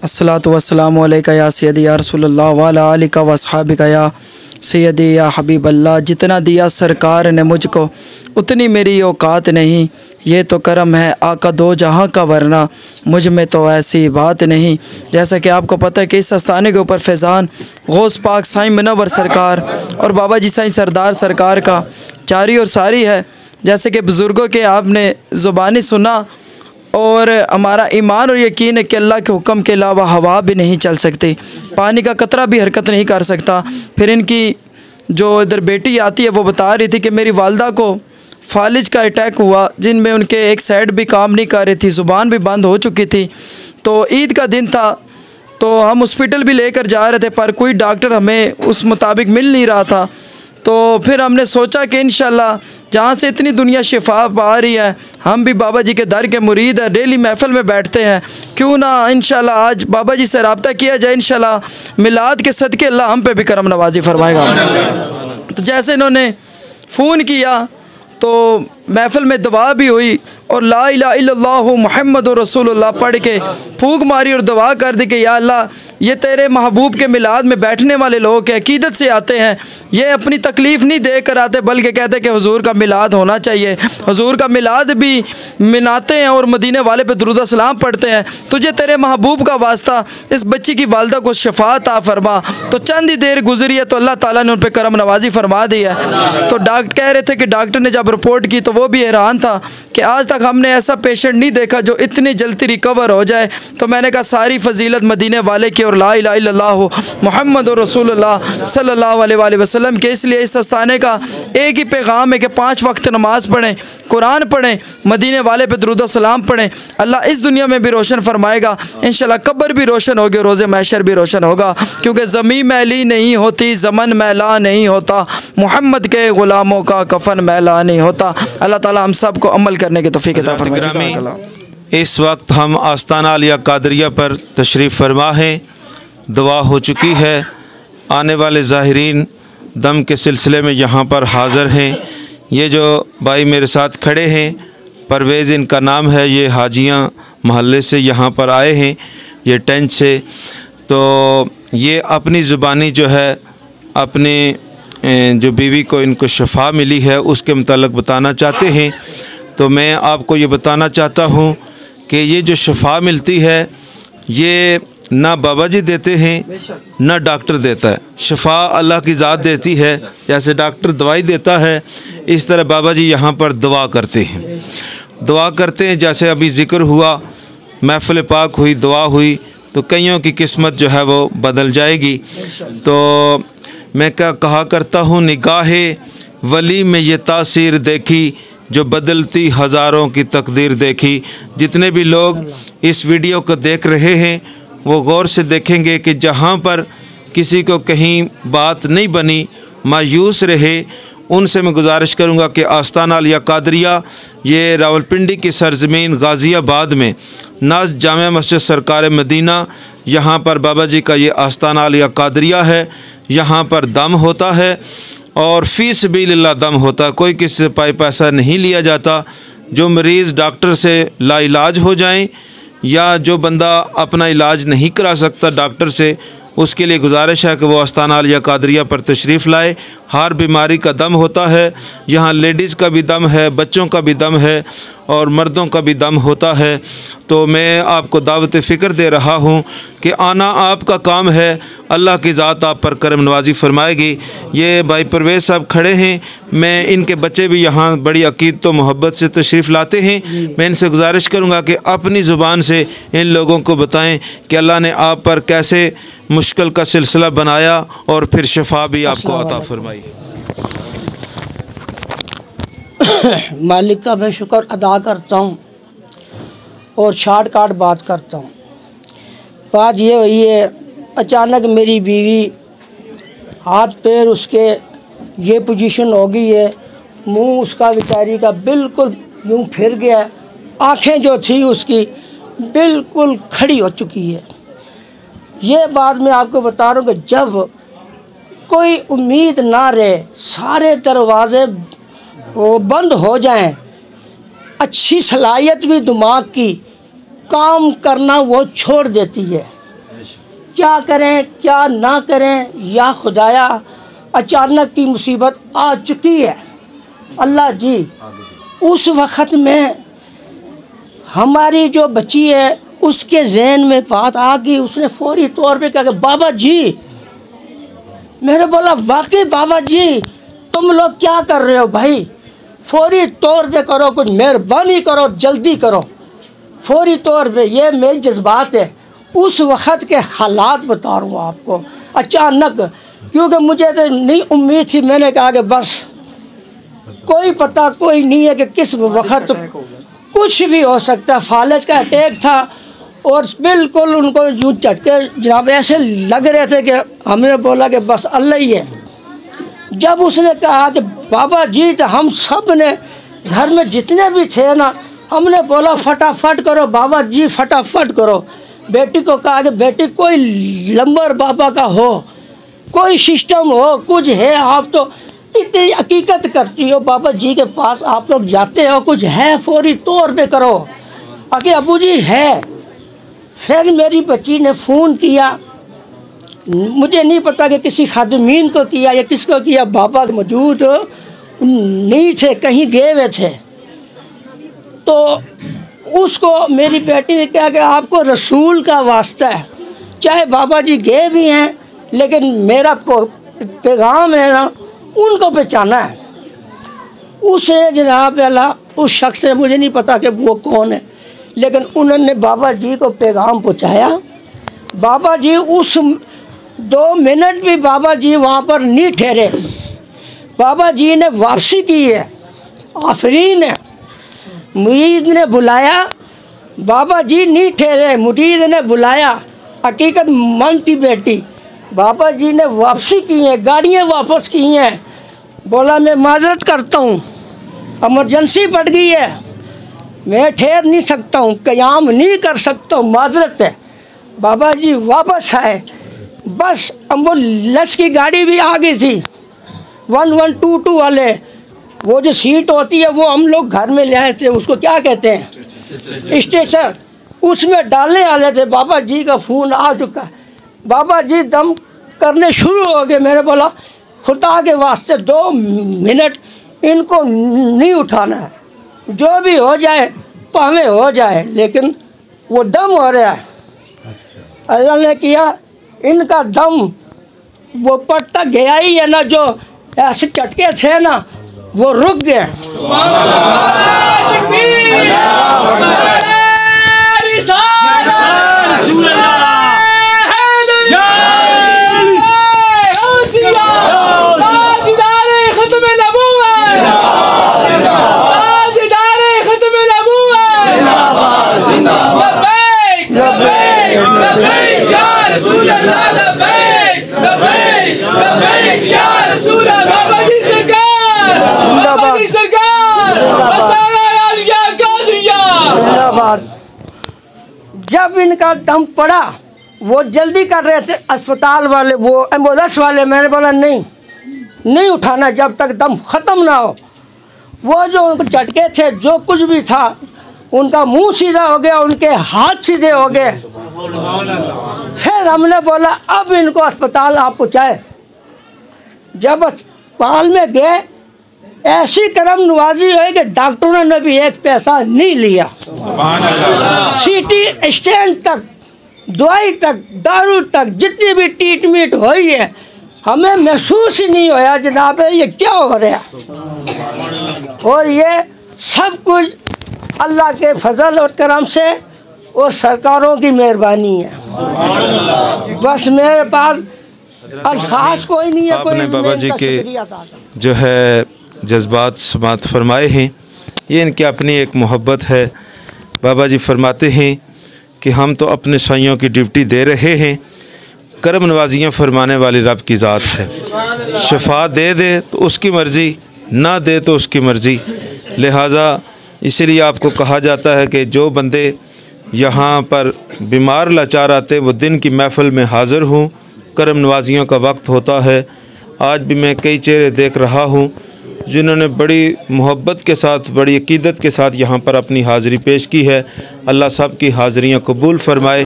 अस्सलातु वस्सलामु अलैका या सय्यदी या रसूलल्लाह व अला आलिका व अस्हाबिका या सय्यदी या हबीबल्लाह। जितना दिया सरकार ने मुझको उतनी मेरी औकात नहीं, ये तो करम है आका दो जहाँ का, वरना मुझ में तो ऐसी बात नहीं। जैसा कि आपको पता है कि इस आस्थाने के ऊपर फैज़ान गौस पाक साईं मुनव्वर सरकार और बाबा जी साईं सरदार सरकार का जारी और सारी है। जैसे कि बुज़ुर्गों के आपने ज़ुबानी सुना, और हमारा ईमान और यकीन है कि अल्लाह के हुक्म के अलावा हवा भी नहीं चल सकती, पानी का कतरा भी हरकत नहीं कर सकता। फिर इनकी जो इधर बेटी आती है वो बता रही थी कि मेरी वालदा को फालिज का अटैक हुआ, जिनमें उनके एक साइड भी काम नहीं कर रही थी, ज़ुबान भी बंद हो चुकी थी। तो ईद का दिन था, तो हम हॉस्पिटल भी लेकर जा रहे थे, पर कोई डॉक्टर हमें उस मुताबिक मिल नहीं रहा था। तो फिर हमने सोचा कि इंशाल्लाह जहाँ से इतनी दुनिया शिफा पा रही है, हम भी बाबा जी के दर के मुरीद हैं, डेली महफ़िल में बैठते हैं, क्यों ना इंशाल्लाह आज बाबा जी से रब्ता किया जाए। इंशाल्लाह मिलाद के सदके अल्लाह हम पे भी करम नवाजी फरमाएगा। तो जैसे इन्होंने फ़ोन किया तो महफ़िल में दुआ भी हुई और ला इलाहा इल्लल्लाहु मुहम्मदुर रसूलुल्लाह पढ़ के फूंक मारी और दुआ कर दी कि या अल्लाह ये तेरे महबूब के मिलाद में बैठने वाले लोग के अकीदत से आते हैं, ये अपनी तकलीफ़ नहीं दे कर आते बल्कि कहते कि हुजूर का मिलाद होना चाहिए, हुजूर का मिलाद भी मनाते हैं और मदीने वाले पे दुरूद सलाम पढ़ते हैं। तुझे तेरे महबूब का वास्ता इस बच्ची की वालदा को शफा अता फरमा। तो चंद ही देर गुजरी है तो अल्लाह ताला ने उन पर करम नवाजी फरमा दी है। तो डॉक्टर कह रहे थे कि डॉक्टर ने जब रिपोर्ट की तो वो भी हैरान था कि आज तक हमने ऐसा पेशेंट नहीं देखा जो इतनी जल्दी रिकवर हो जाए। तो मैंने कहा सारी फजीलत मदीने वाले की और ला इलाहा इल्लल्लाहु मुहम्मदुर रसूलुल्लाह सल्लल्लाहु अलैहि वसल्लम के। इसलिए इस आस्थाने का एक ही पैगाम है कि 5 वक्त नमाज़ पढ़ें, कुरान पढ़ें, मदीने वाले पे दुरूद सलाम पढ़ें। अल्लाह इस दुनिया में भी रोशन फरमाएगा, इंशाल्लाह कब्र भी रोशन होगी, रोज़े महशर भी रोशन होगा, क्योंकि ज़मीन मैली नहीं होती, ज़मन मैला नहीं होता, मोहम्मद के ग़ुलामों का कफन मैला नहीं होता। अल्लाह ताला हम सब को अमल करने की तौफीक अता फरमाए। इस वक्त हम आस्ताना आलिया कादरिया पर तशरीफ़ फरमा हैं, दुआ हो चुकी है, आने वाले ज़ाहिरीन दम के सिलसिले में यहाँ पर हाज़िर हैं। ये जो भाई मेरे साथ खड़े हैं परवेज़ इनका नाम है, ये हाजियाँ महल्ले से यहाँ पर आए हैं, ये टेंट से। तो ये अपनी ज़ुबानी जो है अपने जो बीवी को इनको शफा मिली है उसके मुताल्लिक़ बताना चाहते हैं। तो मैं आपको ये बताना चाहता हूँ कि ये जो शफा मिलती है ये ना बाबा जी देते हैं ना डॉक्टर देता है, शफा अल्लाह की ज़ात देती है। जैसे डॉक्टर दवाई देता है इस तरह बाबा जी यहाँ पर दुआ करते हैं, दुआ करते हैं। जैसे अभी ज़िक्र हुआ, महफ़िल पाक हुई, दुआ हुई, तो कईयों की किस्मत जो है वो बदल जाएगी। तो मैं क्या कहा करता हूँ, निगाहे वली में ये तासीर देखी जो बदलती हज़ारों की तकदीर देखी। जितने भी लोग इस वीडियो को देख रहे हैं वो गौर से देखेंगे कि जहाँ पर किसी को कहीं बात नहीं बनी, मायूस रहे, उनसे मैं गुजारिश करूँगा कि आस्ताना आलिया कादरिया ये रावलपिंडी की सरज़मीन गाज़ियाबाद में नाज़ जामिया मस्जिद सरकार मदीना, यहाँ पर बाबा जी का ये आस्ताना आलिया कादरिया है। यहाँ पर दम होता है और फ़ी सबीलिल्लाह दम होता है, कोई किसी से पैसा नहीं लिया जाता। जो मरीज़ डॉक्टर से लाइलाज हो जाएं या जो बंदा अपना इलाज नहीं करा सकता डॉक्टर से, उसके लिए गुजारिश है कि वो आस्ताना आलिया कादरिया पर तशरीफ़ लाए। हर बीमारी का दम होता है, यहाँ लेडीज़ का भी दम है, बच्चों का भी दम है और मर्दों का भी दम होता है। तो मैं आपको दावत फ़िक्र दे रहा हूँ कि आना आपका काम है, अल्लाह की ज़ात आप पर करम नवाजी फरमाएगी। ये भाई परवेज़ साहब खड़े हैं, मैं इनके बच्चे भी यहाँ बड़ी अकीदत व मोहब्बत से तशरीफ़ लाते हैं। मैं इनसे गुजारिश करूँगा कि अपनी ज़ुबान से इन लोगों को बताएँ कि अल्लाह ने आप पर कैसे मुश्किल का सिलसिला बनाया और फिर शफा भी आपको अता फरमाई। मालिक का मैं शुक्र अदा करता हूँ और शॉर्टकट बात करता हूँ। बात ये हुई है, अचानक मेरी बीवी हाथ पैर उसके ये पोजीशन हो गई है, मुंह उसका बेचारी का बिल्कुल यूँ फिर गया, आँखें जो थी उसकी बिल्कुल खड़ी हो चुकी है। ये बात मैं आपको बता रहा हूँ कि जब कोई उम्मीद ना रहे, सारे दरवाज़े वो बंद हो जाएं, अच्छी सलाहियत भी दिमाग की काम करना वो छोड़ देती है। क्या करें क्या ना करें। या खुदाया अचानक की मुसीबत आ चुकी है अल्लाह जी। उस वक़्त में हमारी जो बच्ची है उसके जहन में बात आ गई। उसने फौरी तौर पे कहा बाबा जी। मैंने बोला वाकई बाबा जी तुम लोग क्या कर रहे हो भाई, फौरी तौर पे करो, कुछ मेहरबानी करो, जल्दी करो फौरी तौर पे। ये मेरे जज्बात है, उस वक़्त के हालात बता रहा हूँ आपको। अचानक, क्योंकि मुझे तो नहीं उम्मीद थी, मैंने कहा कि बस कोई पता कोई नहीं है कि किस वक्त कुछ भी हो सकता है। फालज का अटैक था और बिल्कुल उनको यूँ झटके जनाब ऐसे लग रहे थे कि हमने बोला कि बस अल्लाह ही है। जब उसने कहा कि बाबा जी, तो हम सब ने घर में जितने भी थे ना, हमने बोला फटाफट करो बाबा जी, फटाफट करो। बेटी को कहा कि बेटी कोई नंबर बाबा का हो, कोई सिस्टम हो, कुछ है, आप तो इतनी हकीकत करती हो, बाबा जी के पास आप लोग जाते हो, कुछ है फौरी तौर पे करो। आगे अबू जी है। फिर मेरी बच्ची ने फ़ोन किया, मुझे नहीं पता कि किसी खादमीन को किया या किसको किया, बाबा मौजूद नहीं थे, कहीं गए हुए थे। तो उसको मेरी बेटी ने कहा कि आपको रसूल का वास्ता है, चाहे बाबा जी गए भी हैं लेकिन मेरा पैगाम है ना, उनको पहचाना है। उसे जनाब अल्लाह उस शख्स ने, मुझे नहीं पता कि वो कौन है, लेकिन उन्होंने बाबा जी को पैगाम पहुँचाया। बाबा जी उस 2 मिनट भी बाबा जी वहाँ पर नहीं ठहरे। बाबा जी ने वापसी की है। आफरीन है, मुरीद ने बुलाया, बाबा जी नहीं ठहरे, मुरीद ने बुलाया। हकीकत मन थी बेटी, बाबा जी ने वापसी की है, गाड़ियाँ वापस की हैं। बोला मैं माजरत करता हूँ, इमरजेंसी पड़ गई है, मैं ठहर नहीं सकता हूँ, क़याम नहीं कर सकता हूँ, माजरत है। बाबा जी वापस आए। बस एम्बुलेंस की गाड़ी भी आ गई थी, 1122 वाले, वो जो सीट होती है वो हम लोग घर में ले आए थे, उसको क्या कहते हैं, स्टेशन, उसमें डालने वाले थे। बाबा जी का फ़ोन आ चुका है, बाबा जी दम करने शुरू हो गए। मैंने बोला खुदा के वास्ते 2 मिनट इनको नहीं उठाना है, जो भी हो जाए भावें हो जाए, लेकिन वो दम हो रहा है। अल्लाह ने किया, इनका दम वो पट्टा गया ही है ना, जो ऐसे चटके थे ना वो रुक गए। जब इनका दम पड़ा, वो जल्दी कर रहे थे अस्पताल वाले, वो एम्बुलेंस वाले। मैंने बोला नहीं उठाना जब तक दम ख़त्म ना हो। वो जो उनको झटके थे, जो कुछ भी था, उनका मुंह सीधा हो गया, उनके हाथ सीधे हो गए। फिर हमने बोला अब इनको अस्पताल आप पहुँचाए। जब अस्पताल में गए, ऐसी करम नवाजी हुई कि डॉक्टरों ने भी एक पैसा नहीं लिया। सीटी स्टैंड तक, दवाई तक, दारू तक, जितनी भी ट्रीटमेंट हुई है, हमें महसूस ही नहीं होया जनाब ये क्या हो रहा है। और ये सब कुछ अल्लाह के फजल और करम से और सरकारों की मेहरबानी है। बस मेरे पास अल्फाज कोई नहीं है। आपने बाबा जी के जो है जज्बात समात फरमाए हैं, ये इनकी अपनी एक मोहब्बत है। बाबा जी फरमाते हैं कि हम तो अपने साइयों की ड्यूटी दे रहे हैं, करम नवाजियाँ फरमाने वाली रब की ज़ात है। शफा दे तो उसकी मर्ज़ी, ना दे तो उसकी मर्ज़ी। लिहाजा इसलिए आपको कहा जाता है कि जो बंदे यहाँ पर बीमार लाचार आते वो दिन की महफ़िल में हाज़िर हूँ। करम नवाजियों का वक्त होता है। आज भी मैं कई चेहरे देख रहा हूँ जिन्होंने बड़ी मोहब्बत के साथ, बड़ी अकीदत के साथ यहाँ पर अपनी हाज़िरी पेश की है। अल्लाह सब की हाज़िरियाँ कबूल फ़रमाए।